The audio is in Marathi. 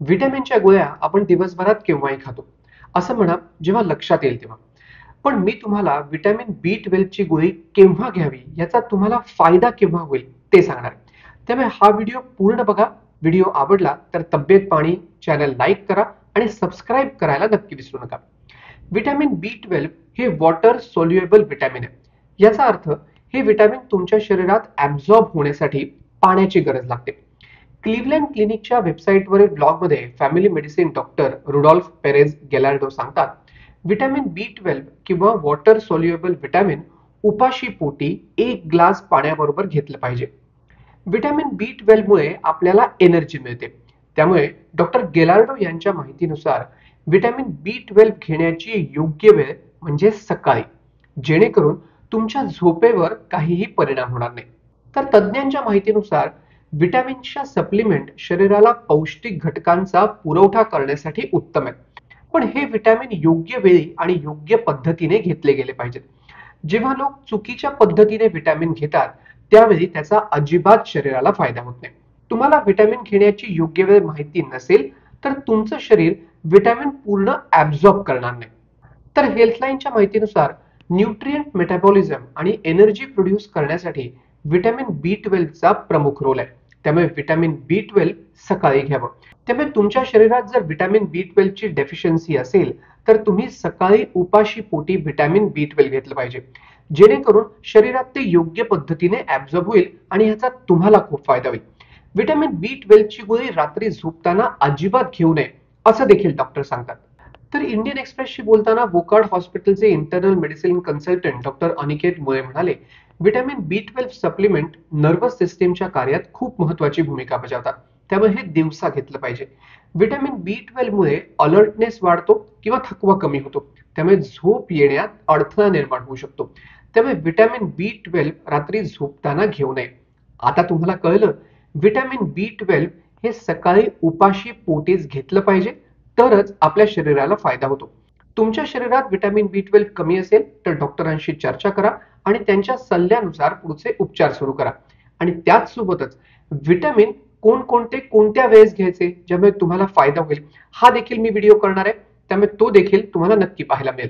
व्हिटॅमिनच्या गोळ्या आपण दिवसभरात केव्हाही खातो, असं म्हणा जेव्हा लक्षात येईल तेव्हा. पण मी तुम्हाला व्हिटॅमिन B12 ची गोळी केव्हा घ्यावी, याचा तुम्हाला फायदा केव्हा होईल ते सांगणार आहे. त्यामुळे हा व्हिडिओ पूर्ण बघा. व्हिडिओ आवडला तर तब्येत पाणी चॅनल लाईक करा आणि सबस्क्राईब करायला नक्की विसरू नका. व्हिटॅमिन B12 हे वॉटर सोल्युएबल व्हिटॅमिन आहे. याचा अर्थ हे व्हिटॅमिन तुमच्या शरीरात ऍब्झॉर्ब होण्यासाठी पाण्याची गरज लागते. क्लिव्हलँड क्लिनिकच्या वेबसाईटवरील ब्लॉगमध्ये family medicine doctor Rudolph Perez Gallardo सांगतात, व्हिटॅमिन B12 किंवा वॉटर सोल्युएबल व्हिटॅमिन उपाशी पोटी 1 ग्लास पाण्याबरोबर घेतलं पाहिजे. व्हिटॅमिन B12 मुळे आपल्याला एनर्जी मिळते. त्यामुळे डॉक्टर गेलार्डो यांच्या माहितीनुसार व्हिटॅमिन B12 घेण्याची योग्य वेळ म्हणजे सकाळी, जेणेकरून तुमच्या झोपेवर काहीही परिणाम होणार नाही. तर तज्ज्ञांच्या माहितीनुसार व्हिटॅमिनच्या सप्लिमेंट शरीराला पौष्टिक घटकांचा पुरवठा करण्यासाठी उत्तम आहेत. पण हे व्हिटॅमिन योग्य वेळी आणि योग्य पद्धतीने घेतले गेले पाहिजेत. जेव्हा लोक चुकीच्या पद्धतीने व्हिटॅमिन घेतात त्यावेळी त्याचा अजिबात शरीराला फायदा होत नाही. तुम्हाला व्हिटॅमिन घेण्याची योग्य वेळ माहिती नसेल तर तुमचं शरीर व्हिटॅमिन पूर्ण ऍब्झॉर्ब करणार नाही. तर हेल्थलाईनच्या माहितीनुसार न्यूट्रिएंट मेटाबॉलिझम आणि एनर्जी प्रोड्यूस करण्यासाठी व्हिटॅमिन B12 चा प्रमुख रोल आहे. त्यामुळे व्हिटॅमिन B12 सकाळी घ्यावं. त्यामुळे तुमच्या शरीरात जर व्हिटॅमिन B12 ची डेफिशियन्सी असेल तर तुम्ही सकाळी उपाशी पोटी व्हिटॅमिन B12 घेतलं पाहिजे, जेणेकरून शरीरात ते योग्य पद्धतीने ऍब्झॉर्ब होईल आणि ह्याचा तुम्हाला खूप फायदा होईल. व्हिटॅमिन B12 ची गोळी रात्री झोपताना अजिबात घेऊ नये असं देखील डॉक्टर सांगतात. तर इंडियन एक्सप्रेसशी बोलताना वोकार्ड हॉस्पिटलचे internal medicine consultant doctor Aniket मुळे म्हणाले, व्हिटॅमिन B12 सप्लिमेंट नर्वस सिस्टीमच्या कार्यात खूप महत्वाची भूमिका बजावतात. त्यामुळे हे दिवसा घेतलं पाहिजे. व्हिटॅमिन B12 मुळे अलर्टनेस वाढतो किंवा थकवा कमी होतो. त्यामुळे झोप येण्यात अडथळा निर्माण होऊ शकतो. त्यामुळे व्हिटॅमिन B12 रात्री झोपताना घेऊ नये. आता तुम्हाला कळलं, व्हिटॅमिन B12 हे सकाळी उपाशी पोटीच घेतलं पाहिजे, तरच आपल्या शरीराला फायदा होतो. तुमच्या शरीरात व्हिटॅमिन B12 कमी असेल तर डॉक्टरांशी चर्चा करा आणि त्यांच्या सल्ल्यानुसार पुढचे उपचार सुरू करा. आणि त्याच सोबतच व्हिटॅमिन कोणकोणते कोणत्या वेळेस घ्यायचे ज्यामुळे तुम्हाला फायदा होईल हा देखील मी व्हिडिओ करणार आहे. त्यामुळे तो देखील तुम्हाला नक्की पाहायला मिळेल.